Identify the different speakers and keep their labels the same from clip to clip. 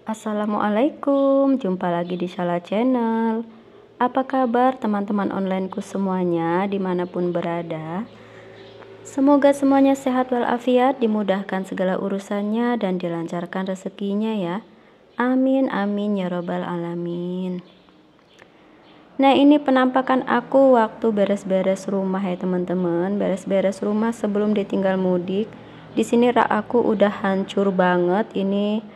Speaker 1: Assalamualaikum, jumpa lagi di Shala Channel. Apa kabar teman-teman onlineku semuanya dimanapun berada? Semoga semuanya sehat walafiat, dimudahkan segala urusannya dan dilancarkan rezekinya ya. Amin amin ya robbal alamin. Nah, ini penampakan aku waktu beres-beres rumah ya teman-teman. Beres-beres rumah sebelum ditinggal mudik. Di sini rak aku udah hancur banget. Ini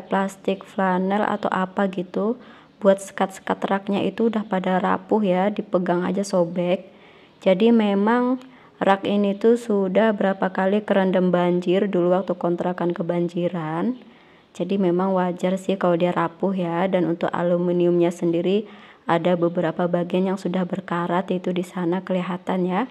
Speaker 1: plastik flanel atau apa gitu buat sekat-sekat raknya itu udah pada rapuh ya, dipegang aja sobek. Jadi memang rak ini tuh sudah berapa kali kerendam banjir dulu waktu kontrakan kebanjiran. Jadi memang wajar sih kalau dia rapuh ya. Dan untuk aluminiumnya sendiri ada beberapa bagian yang sudah berkarat, itu di sana kelihatan ya.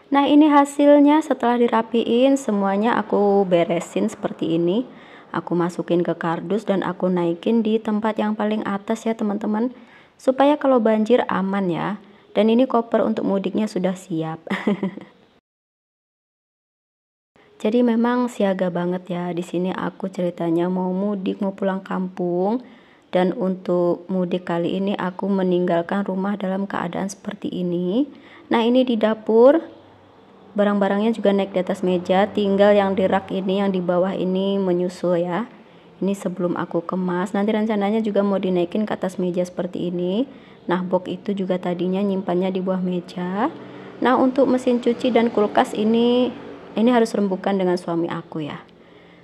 Speaker 1: Nah, ini hasilnya setelah dirapiin, semuanya aku beresin seperti ini. Aku masukin ke kardus dan aku naikin di tempat yang paling atas ya teman-teman, supaya kalau banjir aman ya. Dan ini koper untuk mudiknya sudah siap. Jadi memang siaga banget ya. Di sini aku ceritanya mau mudik, mau pulang kampung. Dan untuk mudik kali ini aku meninggalkan rumah dalam keadaan seperti ini. Nah, ini di dapur. Barang-barangnya juga naik di atas meja, tinggal yang di rak ini, yang di bawah ini menyusul ya. Ini sebelum aku kemas, nanti rencananya juga mau dinaikin ke atas meja seperti ini. Nah, box itu juga tadinya nyimpannya di bawah meja. Nah, untuk mesin cuci dan kulkas ini harus rembukan dengan suami aku ya.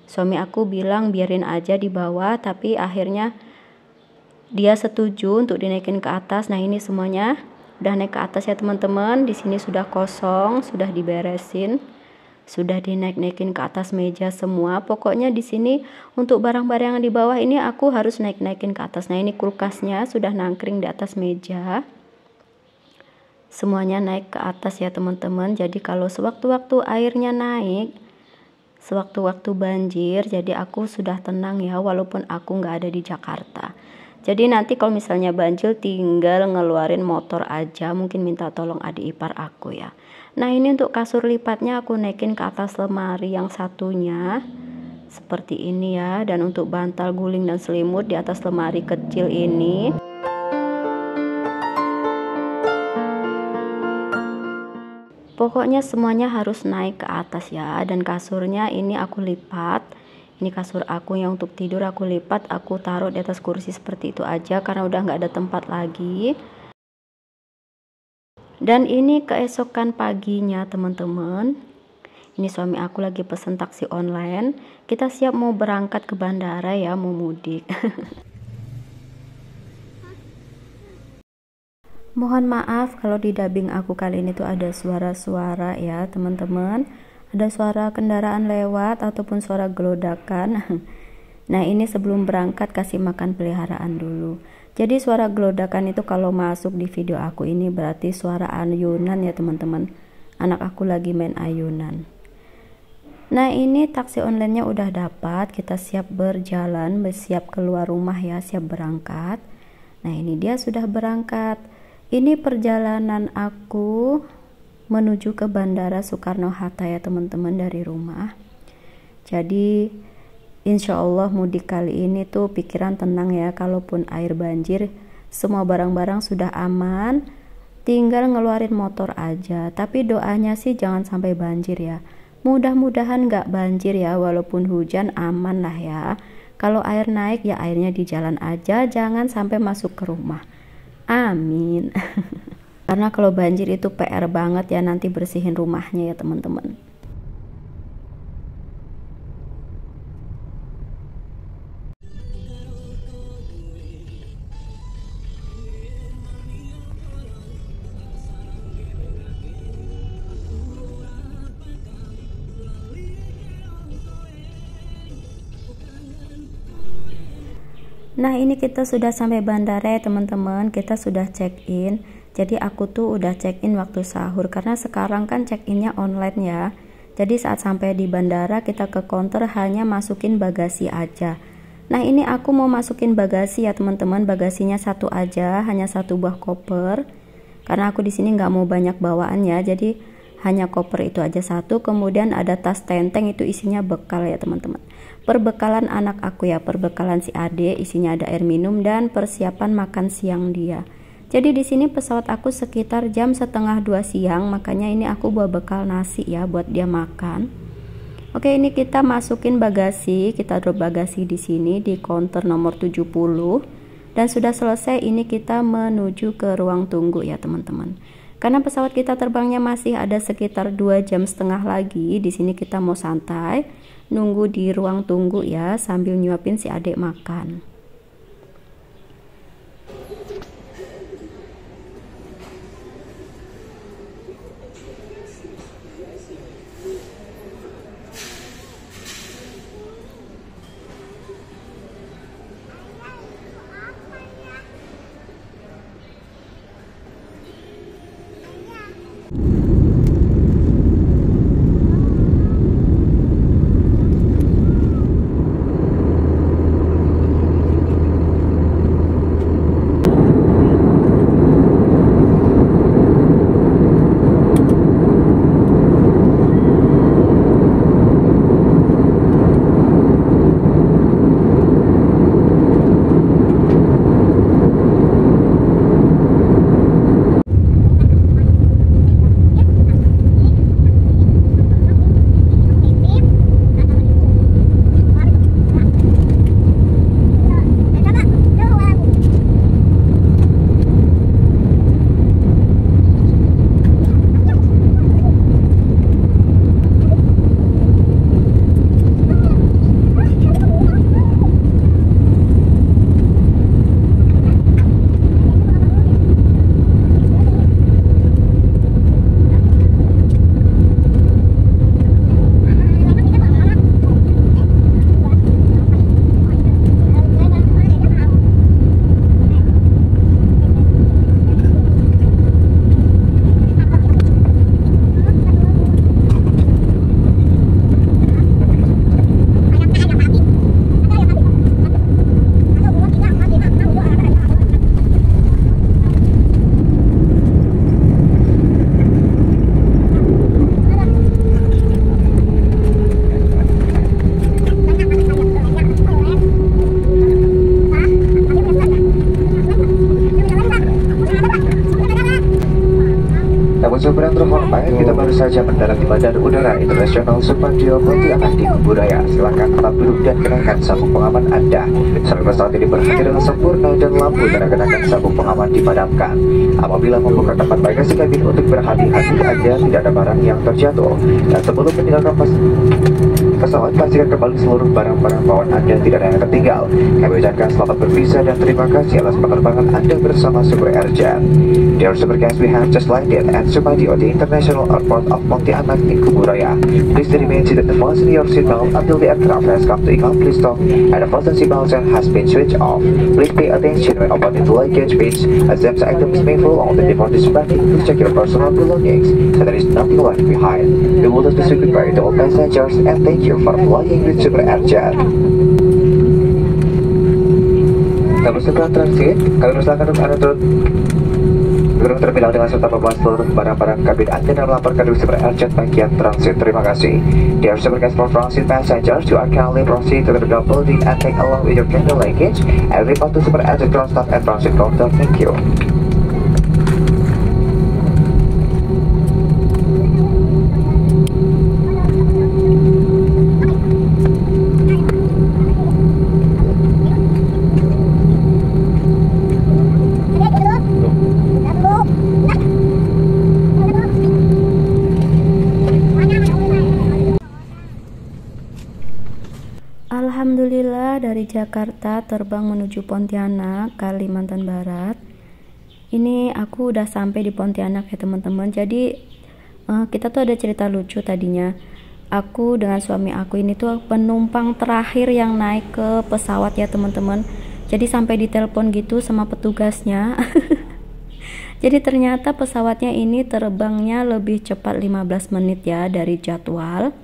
Speaker 1: Suami aku bilang biarin aja di bawah, tapi akhirnya dia setuju untuk dinaikin ke atas. Nah, ini semuanya udah naik ke atas ya teman-teman. Di sini sudah kosong, sudah diberesin, sudah dinaik-naikin ke atas meja semua. Pokoknya di sini untuk barang-barang yang di bawah ini aku harus naik-naikin ke atas. Nah, ini kulkasnya sudah nangkring di atas meja. Semuanya naik ke atas ya teman-teman. Jadi kalau sewaktu-waktu airnya naik, sewaktu-waktu banjir, jadi aku sudah tenang ya, walaupun aku nggak ada di Jakarta. Jadi nanti kalau misalnya banjir tinggal ngeluarin motor aja, mungkin minta tolong adik ipar aku ya. Nah, ini untuk kasur lipatnya aku naikin ke atas lemari yang satunya seperti ini ya. Dan untuk bantal guling dan selimut di atas lemari kecil ini. Pokoknya semuanya harus naik ke atas ya. Dan kasurnya ini aku lipat. Ini kasur aku yang untuk tidur aku lipat, aku taruh di atas kursi seperti itu aja karena udah nggak ada tempat lagi. Dan ini keesokan paginya teman-teman. Ini suami aku lagi pesen taksi online. Kita siap mau berangkat ke bandara ya, mau mudik. Mohon maaf kalau di dubbing aku kali ini tuh ada suara-suara ya teman-teman. Ada suara kendaraan lewat ataupun suara gelodakan. Nah, ini sebelum berangkat kasih makan peliharaan dulu. Jadi suara gelodakan itu kalau masuk di video aku ini berarti suara ayunan ya teman-teman. Anak aku lagi main ayunan. Nah, ini taksi online-nya udah dapat. Kita siap berjalan, siap keluar rumah ya, siap berangkat. Nah, ini dia sudah berangkat. Ini perjalanan aku menuju ke Bandara Soekarno-Hatta ya teman-teman dari rumah. Jadi insya Allah mudik kali ini tuh pikiran tenang ya, kalaupun air banjir semua barang-barang sudah aman, tinggal ngeluarin motor aja. Tapi doanya sih jangan sampai banjir ya, mudah-mudahan gak banjir ya, walaupun hujan aman lah ya. Kalau air naik ya airnya di jalan aja, jangan sampai masuk ke rumah, amin. Karena kalau banjir itu PR banget ya nanti bersihin rumahnya ya teman-teman. Nah, ini kita sudah sampai bandara ya teman-teman. Kita sudah check in. Jadi aku tuh udah check in waktu sahur karena sekarang kan check innya online ya. Jadi saat sampai di bandara kita ke counter hanya masukin bagasi aja. Nah, ini aku mau masukin bagasi ya teman-teman. Bagasinya satu aja, hanya satu buah koper. Karena aku di sini nggak mau banyak bawaan ya. Jadi hanya koper itu aja satu, kemudian ada tas tenteng itu isinya bekal ya teman-teman. Perbekalan anak aku ya, perbekalan si Ade, isinya ada air minum dan persiapan makan siang dia. Jadi di sini pesawat aku sekitar jam setengah 2 siang, makanya ini aku bawa bekal nasi ya buat dia makan. Oke, ini kita masukin bagasi, kita drop bagasi di sini di counter nomor 70 dan sudah selesai. Ini kita menuju ke ruang tunggu ya teman-teman. Karena pesawat kita terbangnya masih ada sekitar 2,5 jam lagi, di sini kita mau santai, nunggu di ruang tunggu ya sambil nyuapin si adik makan.
Speaker 2: Sobat terhormat, kita baru saja mendarat di Bandara Udara Internasional Supadio Pontianak di Kuburaya. Silakan tetap duduk dan kenakan sabuk pengaman Anda. Serta pesawat ini berfungsi dengan sempurna dan lampu dan kenakan sabuk pengaman dipadamkan. Apabila membuka tempat bagasi kabin untuk berhati-hati agar tidak ada barang yang terjatuh. Dan sebelum meninggalkan pesawat, pastikan kembali seluruh barang-barang bawaan Anda tidak ada yang tertinggal. Kami ucapkan selamat bervisa dan terima kasih atas penerbangan Anda bersama Super Airjet. Dear Super Guys, we have just landed at Supadio, the International Airport of Pontianak in Kuburaya. Please remain seated and fasten your seatbelt until the aircraft has come to a complete stop and the fasten seatbelt sign has been switched off. Please pay attention when opening the luggage bins, as them items may fall on the before disembarking. Please check your personal belongings so there is nothing left behind. We would like to say goodbye to all passengers and thank you for flying with Super Airjet. Kami segera transit, kami persilakan untuk Anda turun terbilang dengan serta membawa seluruh barang-barang kabin Anda dan melaporkan di Super Airjet bagian transit. Terima kasih. Dear Super Guys, for transit passengers, you are kindly proceed to the building and take along with your carry luggage and report to Super Airjet ground staff and transit counter. Thank you.
Speaker 1: Alhamdulillah, dari Jakarta terbang menuju Pontianak, Kalimantan Barat. Ini aku udah sampai di Pontianak ya teman-teman. Jadi kita tuh ada cerita lucu tadinya. Aku dengan suami aku ini tuh penumpang terakhir yang naik ke pesawat ya teman-teman. Jadi sampai ditelepon gitu sama petugasnya. Jadi ternyata pesawatnya ini terbangnya lebih cepat 15 menit ya dari jadwal.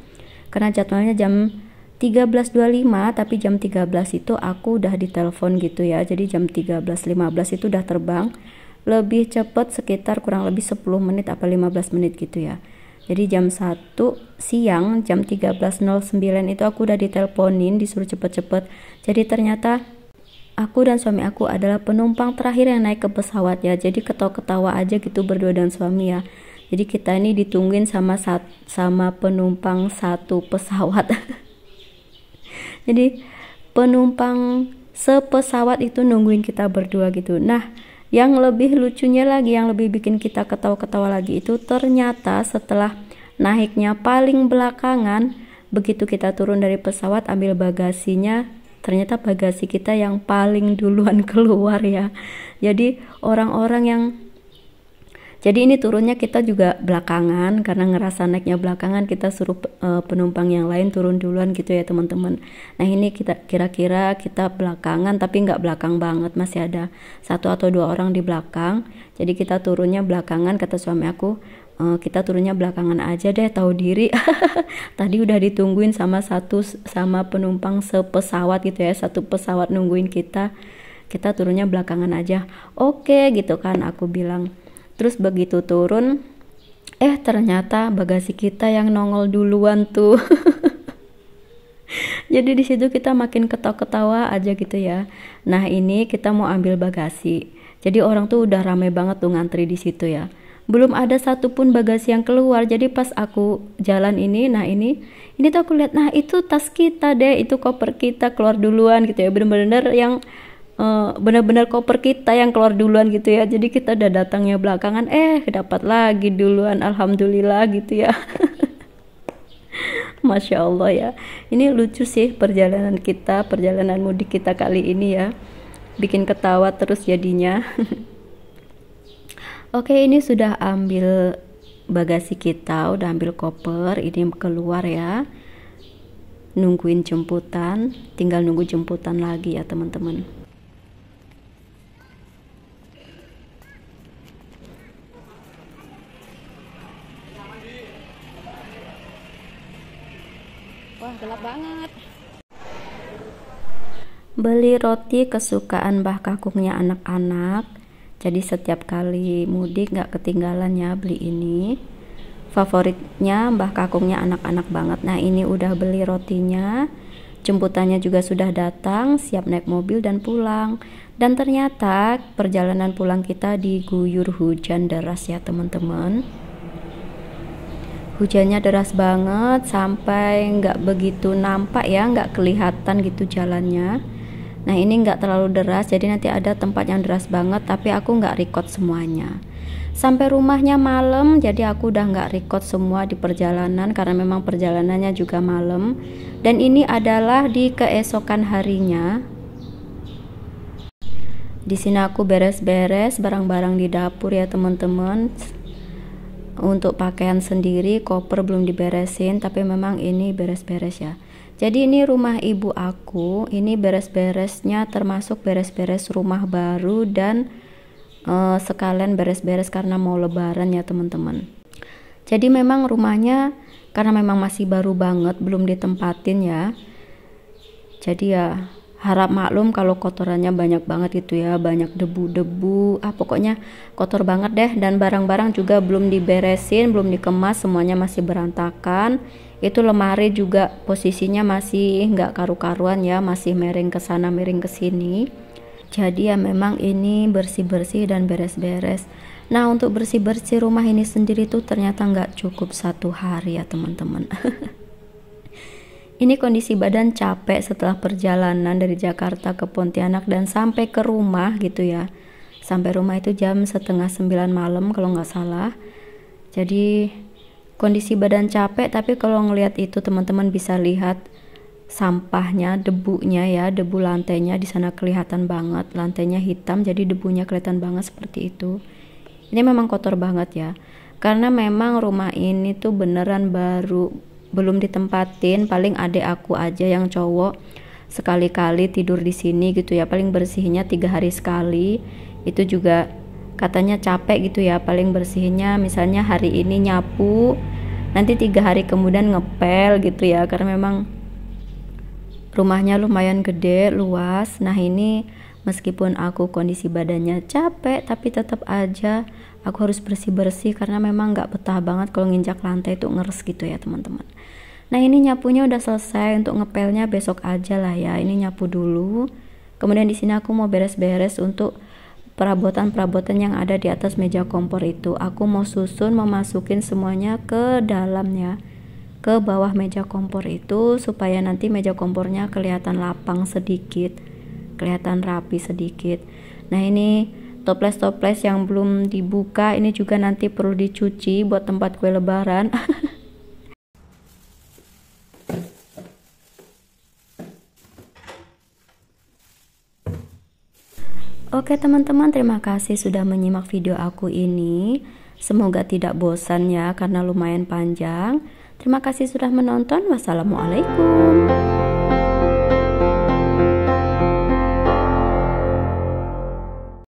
Speaker 1: Karena jadwalnya jam 13.25, tapi jam 13 itu aku udah ditelepon gitu ya. Jadi jam 13.15 itu udah terbang. Lebih cepat sekitar kurang lebih 10 menit apa 15 menit gitu ya. Jadi jam 1 siang, jam 13.09 itu aku udah diteleponin, disuruh cepet-cepet. Jadi ternyata aku dan suami aku adalah penumpang terakhir yang naik ke pesawat ya. Jadi ketawa-ketawa aja gitu berdua dan suami ya. Jadi kita ini ditungguin sama penumpang satu pesawat. Jadi penumpang sepesawat itu nungguin kita berdua gitu. Nah, yang lebih lucunya lagi, yang lebih bikin kita ketawa-ketawa lagi itu ternyata setelah naiknya paling belakangan, begitu kita turun dari pesawat ambil bagasinya, ternyata bagasi kita yang paling duluan keluar ya. Jadi jadi ini turunnya kita juga belakangan, karena ngerasa naiknya belakangan kita suruh penumpang yang lain turun duluan gitu ya teman-teman. Nah ini kira-kira kita belakangan, tapi nggak belakang banget, masih ada 1 atau 2 orang di belakang. Jadi kita turunnya belakangan, kata suami aku, kita turunnya belakangan aja deh, tahu diri. Tadi udah ditungguin sama penumpang sepesawat gitu ya, satu pesawat nungguin kita turunnya belakangan aja. Oke gitu kan aku bilang. Terus begitu turun, ternyata bagasi kita yang nongol duluan tuh. Jadi di situ kita makin ketawa-ketawa aja gitu ya. Nah ini kita mau ambil bagasi, jadi orang tuh udah rame banget tuh ngantri di situ ya. Belum ada satupun bagasi yang keluar. Jadi pas aku jalan ini, nah ini tuh aku lihat, nah itu tas kita deh, itu koper kita keluar duluan gitu ya. Bener-bener koper kita yang keluar duluan gitu ya. Jadi kita udah datangnya belakangan, dapat lagi duluan, alhamdulillah gitu ya. Masya Allah ya, ini lucu sih perjalanan mudik kita kali ini ya, bikin ketawa terus jadinya. Oke, ini sudah ambil bagasi kita, udah ambil koper, ini keluar ya, nungguin jemputan, tinggal nunggu jemputan lagi ya teman-teman. Wah, gelap banget. Beli roti kesukaan Mbah Kakungnya anak-anak. Jadi setiap kali mudik gak ketinggalan ya beli ini. Favoritnya Mbah Kakungnya anak-anak banget. Nah ini udah beli rotinya, jemputannya juga sudah datang, siap naik mobil dan pulang. Dan ternyata perjalanan pulang kita diguyur hujan deras ya teman-teman. Hujannya deras banget sampai nggak begitu nampak ya, nggak kelihatan gitu jalannya. Nah ini nggak terlalu deras, jadi nanti ada tempat yang deras banget, tapi aku nggak record semuanya. Sampai rumahnya malam, jadi aku udah nggak record semua di perjalanan karena memang perjalanannya juga malam. Dan ini adalah di keesokan harinya. Di sini aku beres-beres barang-barang di dapur ya teman-teman. Untuk pakaian sendiri, koper belum diberesin, tapi memang ini beres-beres ya. Jadi ini rumah ibu aku, ini beres-beresnya termasuk beres-beres rumah baru dan sekalian beres-beres karena mau lebaran ya teman-teman. Jadi memang rumahnya karena memang masih baru banget, belum ditempatin ya. Jadi ya harap maklum kalau kotorannya banyak banget gitu ya, banyak debu-debu, pokoknya kotor banget deh. Dan barang-barang juga belum diberesin, belum dikemas, semuanya masih berantakan. Itu lemari juga posisinya masih nggak karu-karuan ya, masih miring ke sana miring ke sini. Jadi ya memang ini bersih-bersih dan beres-beres. Nah untuk bersih-bersih rumah ini sendiri tuh ternyata nggak cukup 1 hari ya teman-teman. Ini kondisi badan capek setelah perjalanan dari Jakarta ke Pontianak dan sampai ke rumah gitu ya. Sampai rumah itu jam 8:30 malam kalau nggak salah. Jadi kondisi badan capek, tapi kalau ngelihat itu teman-teman bisa lihat sampahnya, debunya ya, debu lantainya di sana kelihatan banget. Lantainya hitam, jadi debunya kelihatan banget seperti itu. Ini memang kotor banget ya. Karena memang rumah ini tuh beneran baru, belum ditempatin. Paling adik aku aja yang cowok sekali-kali tidur di sini gitu ya, paling bersihnya 3 hari sekali. Itu juga katanya capek gitu ya, paling bersihnya misalnya hari ini nyapu, nanti 3 hari kemudian ngepel gitu ya, karena memang rumahnya lumayan gede, luas. Nah ini meskipun aku kondisi badannya capek, tapi tetap aja Aku harus bersih-bersih karena memang nggak betah banget kalau nginjak lantai itu ngeres gitu ya teman-teman. Nah ini nyapunya udah selesai, untuk ngepelnya besok aja lah ya. Ini nyapu dulu. Kemudian di sini aku mau beres-beres untuk perabotan-perabotan yang ada di atas meja kompor itu. Aku mau susun, memasukin semuanya ke dalamnya, ke bawah meja kompor itu, supaya nanti meja kompornya kelihatan lapang sedikit, kelihatan rapi sedikit. Nah ini toples-toples yang belum dibuka ini juga nanti perlu dicuci buat tempat kue lebaran. Oke teman-teman, terima kasih sudah menyimak video aku ini. Semoga tidak bosan ya karena lumayan panjang. Terima kasih sudah menonton. Wassalamualaikum.